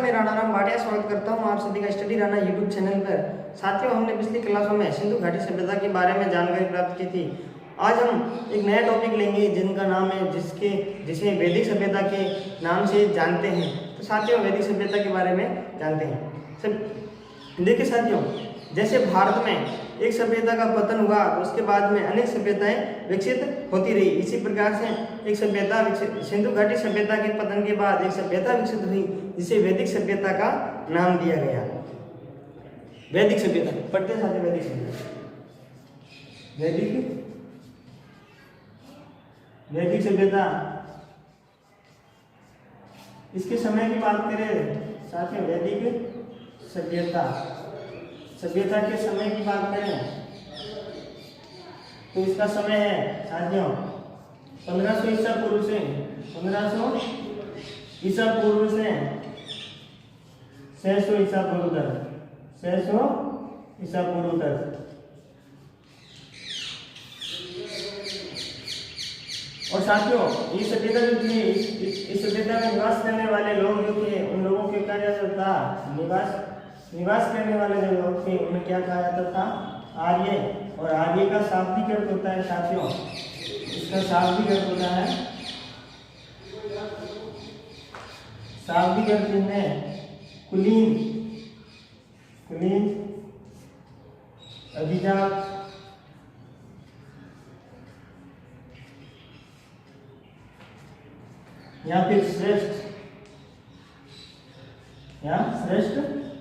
मैं राणा राम भाटिया स्वागत करता हूं आप सभी का स्टडी राणा यूट्यूब चैनल पर। साथियों, हमने पिछली क्लासों में सिंधु घाटी सभ्यता के बारे में जानकारी प्राप्त की थी। आज हम एक नया टॉपिक लेंगे जिनका नाम है जिसे वैदिक सभ्यता के नाम से जानते हैं। तो साथियों, वैदिक सभ्यता के बारे में जानते हैं। देखिए साथियों, जैसे भारत में एक सभ्यता का पतन हुआ तो उसके बाद में अनेक सभ्यताएं विकसित होती रही। इसी प्रकार से एक सभ्यता सिंधु घाटी सभ्यता के पतन के बाद एक सभ्यता विकसित हुई जिसे वैदिक सभ्यता का नाम दिया गया। वैदिक सभ्यता पढ़ते साथ वैदिक सभ्यता, वैदिक सभ्यता इसके समय की बात करें साथियों, वैदिक सभ्यता के समय की बात करें तो इसका समय है साथियों 1500 ईसा पूर्व से 600 ईसा पूर्व तक 600 ईसा पूर्व तक। और साथियों, ये सभ्यता जो थी, इस सभ्यता में निवास करने वाले लोग जो थे उन लोगों के क्या जाता था, निवास करने वाले जो लोग थे उन्हें क्या कहा जाता था, आर्य। और आर्य का शाब्दिक अर्थ होता है साथियों, इसका शाब्दिक अर्थ होता है, शाब्दिक अर्थ है कुलीन, अभिजात, या फिर श्रेष्ठ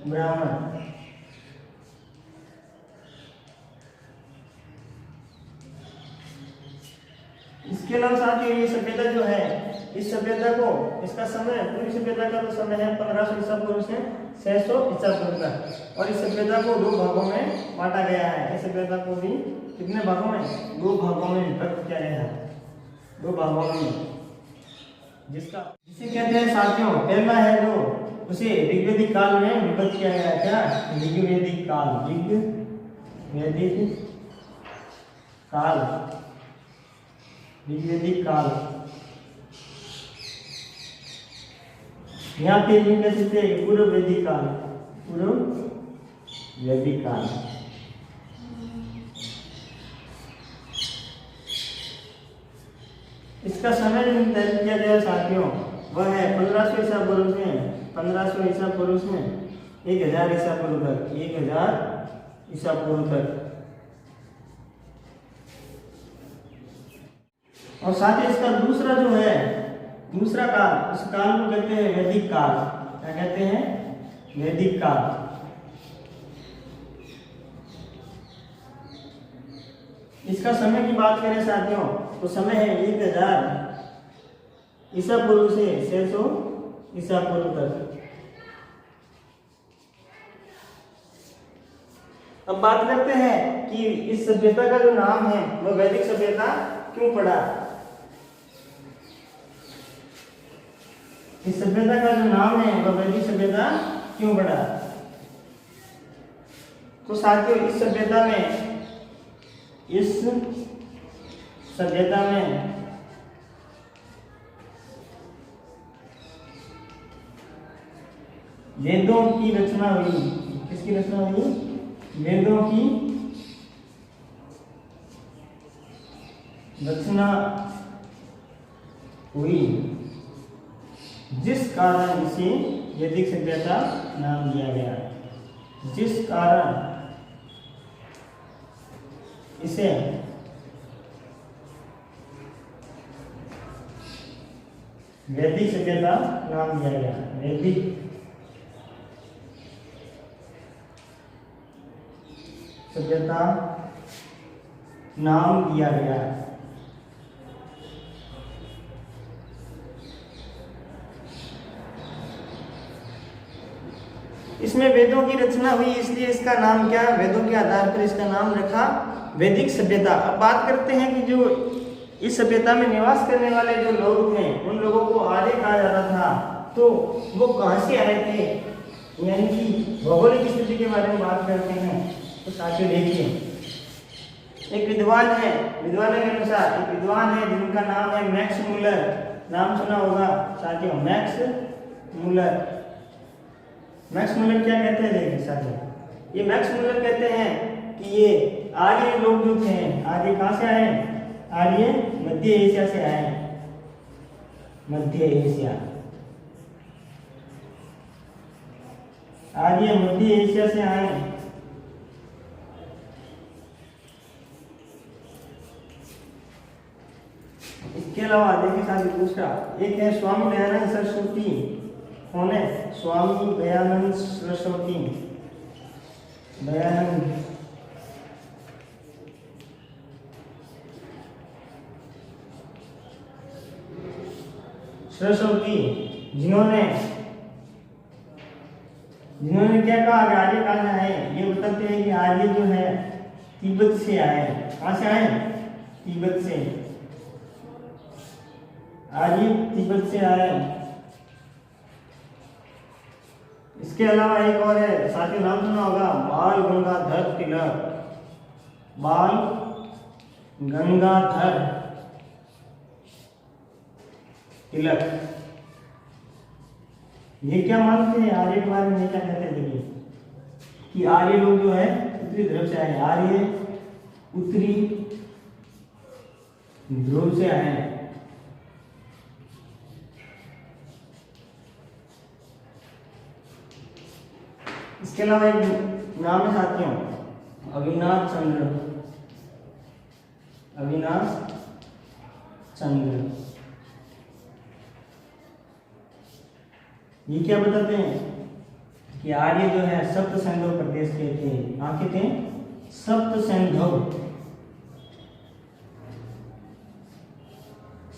ब्राह्मण। इसके अलावा साथियों, ये सभ्यता जो है, इस सभ्यता को इसका समय, पूरी सभ्यता का तो समय है 1500 ईसा पूर्व से 600 ईसा पूर्व तक। और इस सभ्यता को 2 भागों में बांटा गया है। इस सभ्यता को भी कितने भागों में, 2 भागों में विभक्त किया गया है, 2 भागों में, जिसे कहते हैं साथियों, पहला है जो उसे ऋग्वैदिक काल में विभक्त किया गया है। क्या? ऋग्वैदिक काल, यहाँ पे कह सकते हैं पूर्व वैदिक काल। इसका समय जो निर्धारित किया गया साथियों वह है 1500 ईसा पूर्व से 1000 ईसा पूर्व तक। और साथ ही इसका दूसरा काल, इस काल को कहते हैं वैदिक काल। क्या कहते हैं? वैदिक काल। इसका समय की बात करें साथियों तो समय है 1000 ईसा पूर्व से 600 ईसा पूर्व तक। अब बात करते हैं कि इस सभ्यता का जो नाम है वह वैदिक सभ्यता क्यों पड़ा। इस सभ्यता का जो नाम है वह वैदिक सभ्यता क्यों पड़ा। तो साथियों, इस सभ्यता में वेदों की रचना हुई। किसकी रचना हुई? वेदों की रचना हुई, जिस कारण इसे वैदिक सभ्यता नाम दिया गया। जिस कारण इसे वैदिक सभ्यता नाम दिया गया। वैदिक सभ्यता नाम दिया गया। इसमें वेदों की रचना हुई इसलिए इसका नाम क्या, वेदों के आधार पर इसका नाम रखा वैदिक सभ्यता। अब बात करते हैं कि जो इस सभ्यता में निवास करने वाले जो लोग थे उन लोगों को आर्य कहा जाता था। तो वो कहाँ से आए थे, यानी कि भौगोलिक स्थिति के बारे में बात करते हैं तो साथियों देखिए, एक विद्वान है, विद्वान के अनुसार एक विद्वान है जिनका नाम है मैक्स मूलर। नाम सुना होगा साथियों, मैक्स मूलर। मैक्स मुलर क्या कहते हैं? देखिए साथियों, ये मैक्स मुलर कहते हैं कि ये आर्य लोग जो थे, आर्य कहाँ से आए? आर्य मध्य एशिया से आए, मध्य एशिया, आर्य मध्य एशिया से आए। इसके अलावा देखिए साथी दूसरा एक है स्वामी दयानंद सरस्वती। कौन है? स्वामी दयानंद सरस्वती, दयानंद सरस्वती, जिन्होंने क्या कहा? आर्य कहाँ से आए? ये बताते हैं कि आर्य जो है तिब्बत से आए। कहाँ से आए? तिब्बत से। आर्य तिब्बत से आए। इसके अलावा एक और है, साथी नाम सुना होगा, बाल गंगाधर तिलक। बाल गंगाधर तिलक। ये क्या मानते हैं आर्य के बारे में? क्या कहते हैं? देखिए कि आर्य लोग जो है उत्तरी ध्रुव से आए। आर्य उत्तरी ध्रुव से आए। इसके अलावा एक नाम है साथियों, अविनाश चंद्र। अविनाश चंद्र, ये क्या बताते हैं कि आर्य जो है सप्त सैंधव प्रदेश के थे। कहाँ के थे? सप्त सैंधव,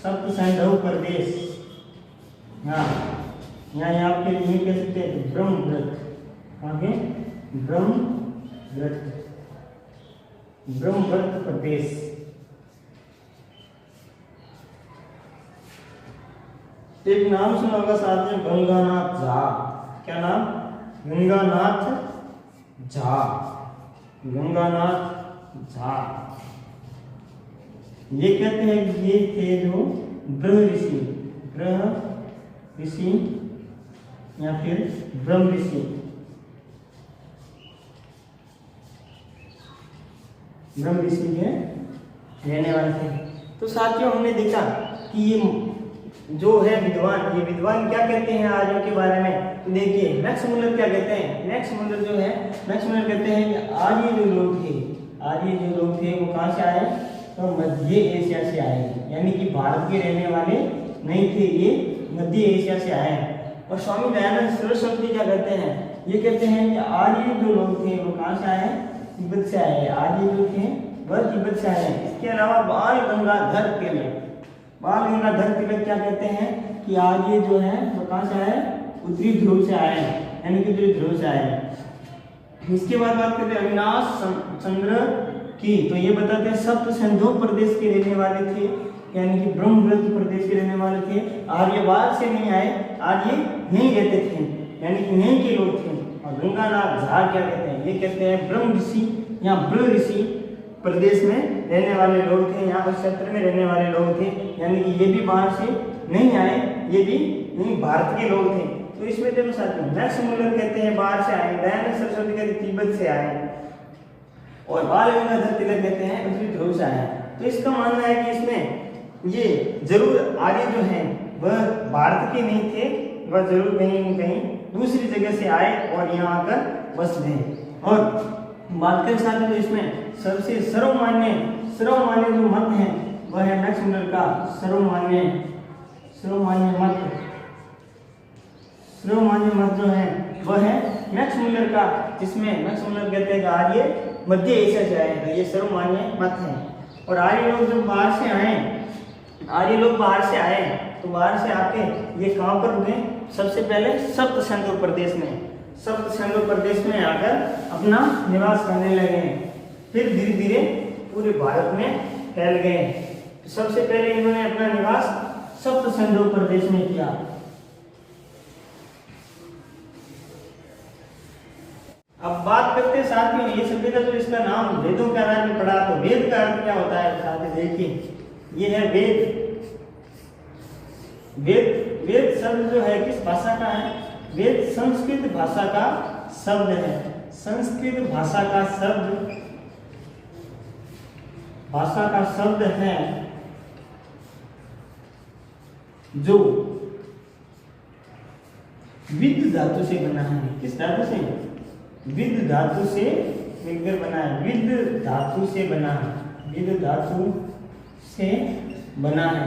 सप्त सैंधव प्रदेश। यहाँ आपके लिए कह सकते हैं ब्रह्मव्रत। कहाँ के? ब्रह्मव्रत, ब्रह्मव्रत प्रदेश। एक नाम सुना होगा साथ में, गंगानाथ झा। क्या नाम? गंगानाथ झा, गंगानाथ झा। ये कहते हैं कि ये थे जो ब्रह्म ऋषि, ब्रह्म ऋषि या फिर ब्रह्म ऋषि, ब्रह्म ऋषि के रहने वाले थे। तो साथियों हमने देखा कि ये जो है विद्वान, ये विद्वान क्या कहते हैं आर्यों के बारे में? तो देखिए मैक्स मुलर क्या कहते हैं? मैक्स मुलर जो है, मैक्स मुलर कहते हैं कि आर्य जो लोग थे, आर्य जो लोग थे वो कहाँ से आए? तो मध्य एशिया से आए, यानी कि भारत के रहने वाले नहीं थे, ये मध्य एशिया से आए। और स्वामी दयानंद सरस्वती क्या कहते हैं? ये कहते हैं कि आर्य जो लोग थे वो कहाँ से आए? तिब्बत से आए। आर्य जो थे वह तिब्बत से आए। इसके अलावा बाल गंगाधर तिलक, बाल गंगाधर तिलक क्या कहते हैं कि आर्य जो है वो कहाँ से आए? उत्तरी ध्रुव से आए, यानी कि उत्तरी ध्रुव से आए। इसके बाद बात करते हैं अविनाश चंद्र की। तो ये बताते हैं सप्त सिंधु प्रदेश के रहने वाले थे, यानी कि ब्रह्मव्रत प्रदेश के रहने वाले थे। आर्य बाहर से नहीं आए, आर्य यहीं रहते थे, यानी कि यहीं के लोग थे। और गंगानाथ झा क्या कहते हैं? ये कहते हैं ब्रह्म ऋषि या ब्रह्म ऋषि प्रदेश में रहने वाले लोग थे, यहाँ पर क्षेत्र में रहने वाले लोग थे, यानी कि ये भी बाहर से नहीं आए, ये भी नहीं भारत के लोग थे। तो इसमें देखो साथियों, मैक्स मुलर कहते हैं बाहर से आए, दयानंद सरस्वती कहते हैं तिब्बत से आए, और बाल गंगाधर तिलक कहते हैं उत्तरी ध्रुव से आए। तो इसका मानना है कि इसमें ये जरूर आर्य जो हैं वह भारत के नहीं थे, वह जरूर कहीं न कहीं दूसरी जगह से आए और यहाँ आकर बस गए। और बात करें साथियों, तो इसमें सबसे सर्वमान्य जो मत है वह है मैक्स मुलर का सर्वमान्य मत जो है वह है मैक्स मुलर का, जिसमें मैक्स मुलर कहते हैं कि आर्य मध्य एशिया से आए। तो ये सर्वमान्य मत है। और आर्य लोग जब बाहर से आए, तो बाहर से आके ये कहाँ पर रुके? सबसे पहले सप्त सिंधु प्रदेश में आकर अपना निवास करने लगे, फिर धीरे धीरे पूरे भारत में फैल गए। तो सबसे पहले इन्होंने अपना निवास सप्त सिंधु प्रदेश में किया। अब बात करते हैं साथियों, ये सभ्यता जो इसका नाम वेदों के आधार में पड़ा, तो वेद का अर्थ क्या होता है साथियों? देखिए ये है वेद शब्द जो है किस भाषा का है? वेद संस्कृत भाषा का शब्द है। संस्कृत भाषा का शब्द है जो विद धातु से बना है। किस धातु से? विद धातु से मिलकर बना है। विद धातु से बना है। विद धातु से बना है,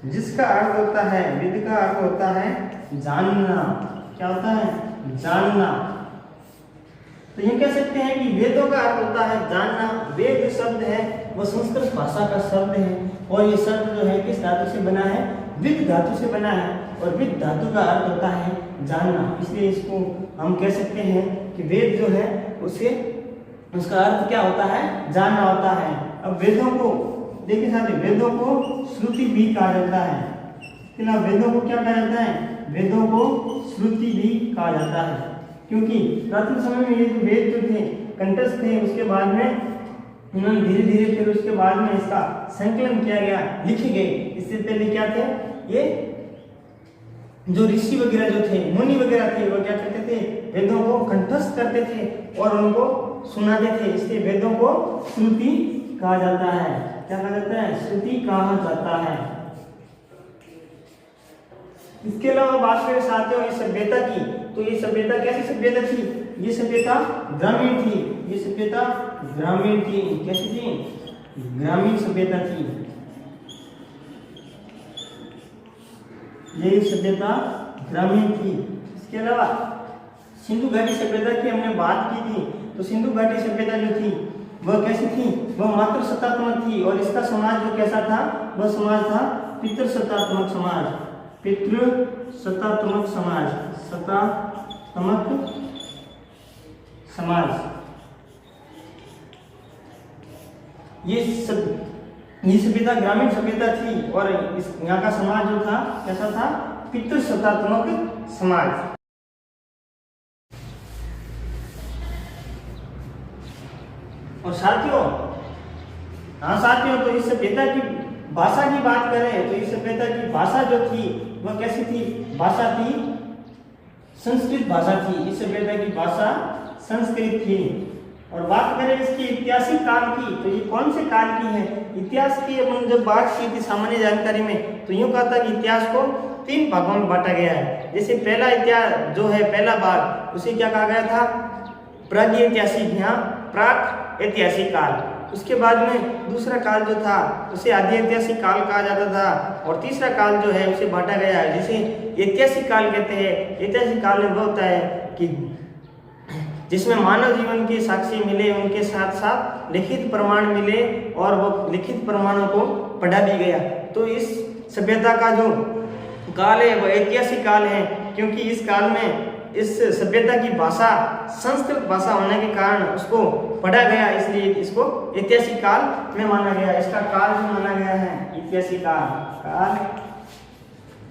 जिसका अर्थ होता है, विद का अर्थ होता है जानना। क्या होता है? जानना। तो ये कह सकते हैं कि वेदों का अर्थ होता है जानना। वेद शब्द है वो संस्कृत भाषा का शब्द है और ये शब्द जो है किस धातु से बना है? विद धातु से बना है और विद धातु का अर्थ होता है जानना। इसलिए इसको हम कह सकते हैं कि वेद जो है उसका अर्थ क्या होता है? जानना होता है। अब वेदों को देखिए साथी, वेदों को श्रुति भी कहा जाता है। वेदों को क्या कहा जाता है? वेदों को श्रुति भी कहा जाता है, क्योंकि प्राचीन समय में ये जो वेद जो थे कंठस्थ थे, उसके बाद में उन्होंने धीरे धीरे फिर उसके बाद में इसका संकलन किया गया, लिखे गए। इससे पहले क्या थे? ये जो ऋषि वगैरह जो थे, मुनि वगैरह थे, वो क्या करते थे? वेदों को कंठस्थ करते थे और उनको सुनाते थे। इसलिए वेदों को श्रुति कहा जाता है। क्या कहा जाता है? श्रुति कहा जाता है। इसके अलावा बात करें साथियों इस सभ्यता की, तो ये सभ्यता कैसी सभ्यता थी? ये सभ्यता ग्रामीण थी। ये सभ्यता ग्रामीण थी। कैसी थी? ग्रामीण सभ्यता थी। ये सभ्यता ग्रामीण थी। इसके अलावा सिंधु घाटी सभ्यता की हमने बात की थी, तो सिंधु घाटी सभ्यता जो थी वह कैसी थी? वह मात्र सत्तात्मक थी और इसका समाज जो कैसा था? वह समाज था पितृ सत्तात्मक समाज। पितृ सत्तात्मक समाज, सत्तात्मक समाज। ये सभ्यता ग्रामीण सभ्यता थी और इस यहाँ का समाज जो था कैसा था? पितृ सत्तात्मक समाज। और साथियों, तो इस सभ्यता की भाषा की बात करें तो इस सभ्यता की भाषा जो थी वह कैसी थी? भाषा थी संस्कृत भाषा थी। इस सभ्यता की भाषा संस्कृत थी। और बात करें इसकी ऐतिहासिक काल की, तो ये कौन से काल की है? इतिहास की अपन जब बात की थी सामान्य जानकारी में, तो यूं कहा था कि इतिहास को 3 भागों में बांटा गया है। जैसे पहला इतिहास जो है, पहला भाग, उसे क्या कहा गया था? प्रागैतिहासिक या प्राक ऐतिहासिक काल। उसके बाद में दूसरा काल जो था उसे आदि ऐतिहासिक काल कहा जाता था और तीसरा काल जो है उसे बांटा गया है जिसे ऐतिहासिक काल कहते हैं। ऐतिहासिक काल में वो होता है कि जिसमें मानव जीवन के साक्ष्य मिले, उनके साथ साथ लिखित प्रमाण मिले और वो लिखित प्रमाणों को पढ़ा भी गया। तो इस सभ्यता का जो काल है वो ऐतिहासिक काल है, क्योंकि इस काल में इस सभ्यता की भाषा संस्कृत भाषा होने के कारण उसको पढ़ा गया, इसलिए इसको ऐतिहासिक काल में माना गया। इसका काल जो माना गया है ऐतिहासिक काल,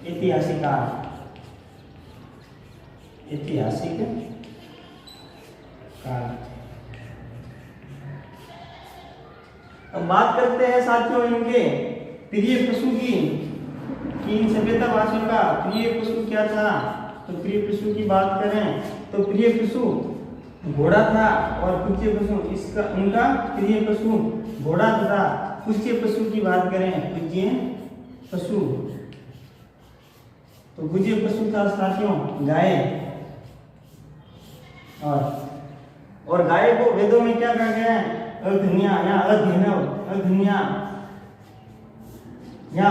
ऐतिहासिक काल, ऐतिहासिक काल। अब बात करते हैं साथियों इनके प्रिय पशु की, कि इन सभ्यता भाषियों का प्रिय पशु क्या था। तो प्रिय पशु की बात करें तो प्रिय पशु घोड़ा था और पूज्य पशु इसका उनका प्रिय पशु घोड़ा तथा पूज्य पशु की बात करें पूज्य पशु, तो पूज्य पशु था साथियों गाय। और गाय को वेदों में क्या कहा गया है? अधन्या या अधेनव, अधन्या, या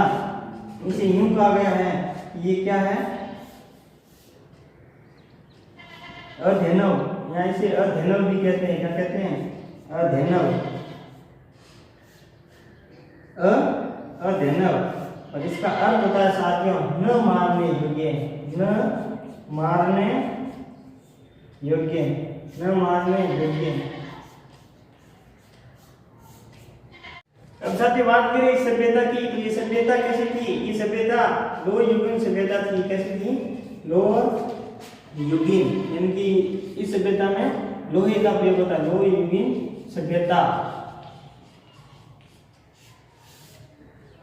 इसे यूं कहा गया है, ये क्या है? अधेनव, या इसे अधेनव भी कहते हैं। क्या कहते हैं? अधेनव, अधेनव। और इसका अर्थ होता है साथियों न मारने योग्य, न मारने योग्य, न मारने योग्य। अब साथी बात करें इस सभ्यता की, तो ये सभ्यता कैसी थी? ये सभ्यता लोह युगीन सभ्यता थी। कैसी थी? लोह युगीन, यानी कि इस सभ्यता में लोहे का प्रयोग होता है, लोह युगीन सभ्यता।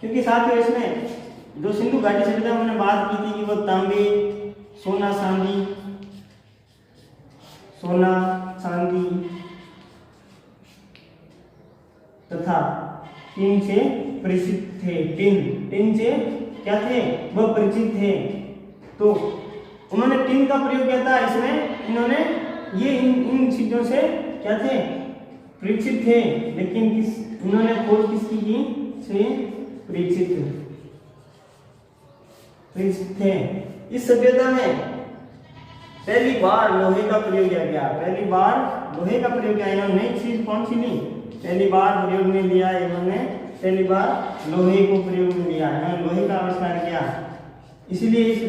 क्योंकि साथियों इसमें जो सिंधु घाटी सभ्यता में हमने बात की थी कि वो तांबे, सोना चांदी तथा टिन से परिचित थे। टिन से क्या थे? वह परिचित थे। तो उन्होंने टिन का प्रयोग किया था। इसमें इन्होंने ये इन चीजों से क्या थे? परिचित थे। लेकिन इन्होंने खोज किसकी की? से परिचित थे। इस सभ्यता में पहली बार लोहे का प्रयोग किया गया। इन्होंने नई चीज कौन सी ली? पहली बार प्रयोग में लिया इन्होंने, पहली बार लोहे को प्रयोग में लिया। इन्होंने लोहे का आविष्कार किया। इसलिए इस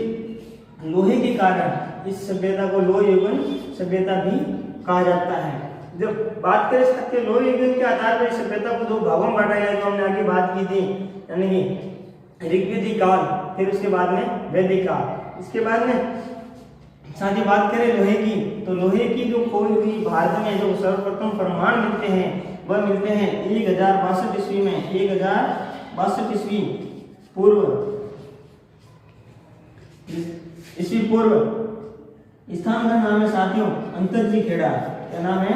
लोहे के कारण इस सभ्यता को लोह युगन सभ्यता भी कहा जाता है। जब बात करें सकते लोह युगन के आधार पर सभ्यता को दो भागों में बांटा गया, जो हमने आगे बात की थी, यानी कि ऋग्वेदिक काल, फिर उसके बाद में वैदिक काल। इसके बाद में साथ ही बात करें लोहे की, तो लोहे की जो खोज हुई भारत में, जो सर्वप्रथम प्रमाण मिलते हैं वह मिलते हैं 1062 ईस्वी में। 1062 ईस्वी पूर्व। स्थान का नाम है साथियों अंतरजी खेड़ा। क्या नाम है?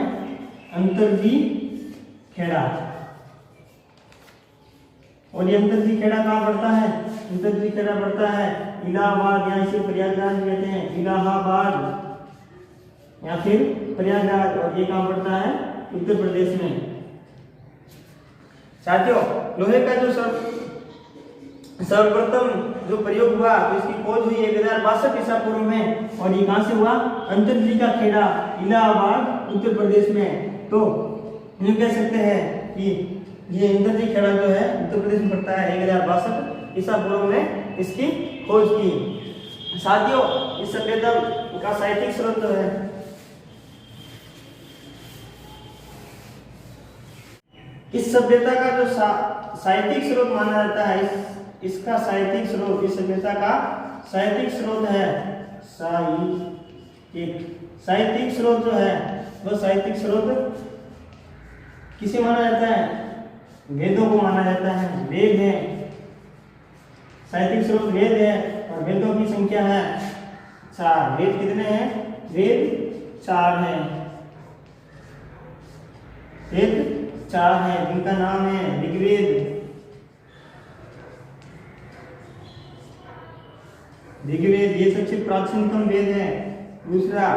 अंतरजी खेड़ा। और ये अंतरजी खेड़ा कहाँ पड़ता है? अंतरजी खेड़ा पड़ता है इलाहाबाद, यहाँ से प्रयागराज कहते हैं, इलाहाबाद या फिर प्रयागराज। और ये कहाँ पड़ता है? उत्तर प्रदेश में। साथियों लोहे का जो सर्वप्रथम जो प्रयोग हुआ, तो इसकी खोज हुई 1062 ईसा पूर्व में। और ये कहाँ से हुआ? अंतरजी का खेड़ा, इलाहाबाद, उत्तर प्रदेश में। तो ये कह सकते हैं कि ये अंतरजी खेड़ा जो है उत्तर प्रदेश में पड़ता है। 1062 ईसा पूर्व में इसकी खोज की। साथियों इस सभ्यता का साहित्यिक स्रोत जो है, इस सभ्यता का जो साहित्यिक स्रोत माना जाता है, इसका साहित्यिक स्रोत, इस सभ्यता का साहित्यिक स्रोत है साहित्यिक स्रोत जो है वह साहित्यिक स्रोत किसे माना जाता है? वेदों को माना जाता है। वेद है साहित्यिक स्रोत, वेद है। और वेदों की संख्या है 4। वेद कितने हैं? वेद 4 हैं। वेद 4 हैं, जिनका नाम है ऋग्वेद, ये सबसे प्राचीनतम वेद है। दूसरा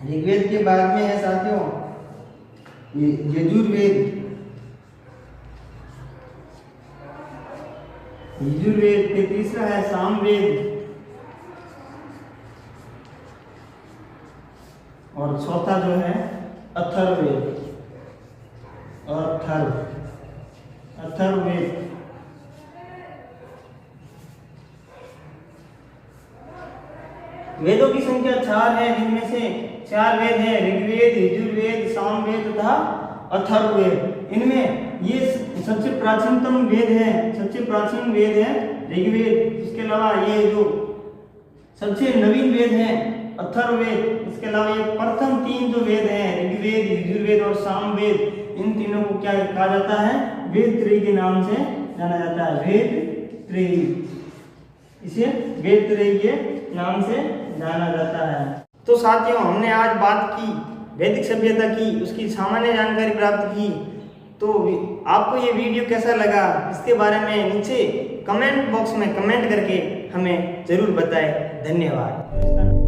ऋग्वेद के बाद में है साथियों यजुर्वेद। फिर तीसरा है सामवेद, और चौथा जो है अथर्ववेद। अथर्ववेद। वेदों की संख्या 4 है, जिनमें से 4 वेद हैं, ऋग्वेद, यजुर्वेद, सामवेद तथा अथर्ववेद। इनमें ये सबसे प्राचीनतम वेद है, सबसे प्राचीन वेद है ऋग्वेद। इसके अलावा ये जो सबसे नवीन वेद है अथर्ववेद। इसके अलावा ये प्रथम 3 जो वेद हैं ऋग्वेद, यजुर्वेद और सामवेद, इन तीनों को क्या कहा जाता है? वेद त्रयी के नाम से जाना जाता है। वेद त्रयी, इसे वेद त्रयी के नाम से जाना जाता है। तो साथियों हमने आज बात की वैदिक सभ्यता की, उसकी सामान्य जानकारी प्राप्त की। तो आपको ये वीडियो कैसा लगा इसके बारे में नीचे कमेंट बॉक्स में कमेंट करके हमें जरूर बताएं। धन्यवाद।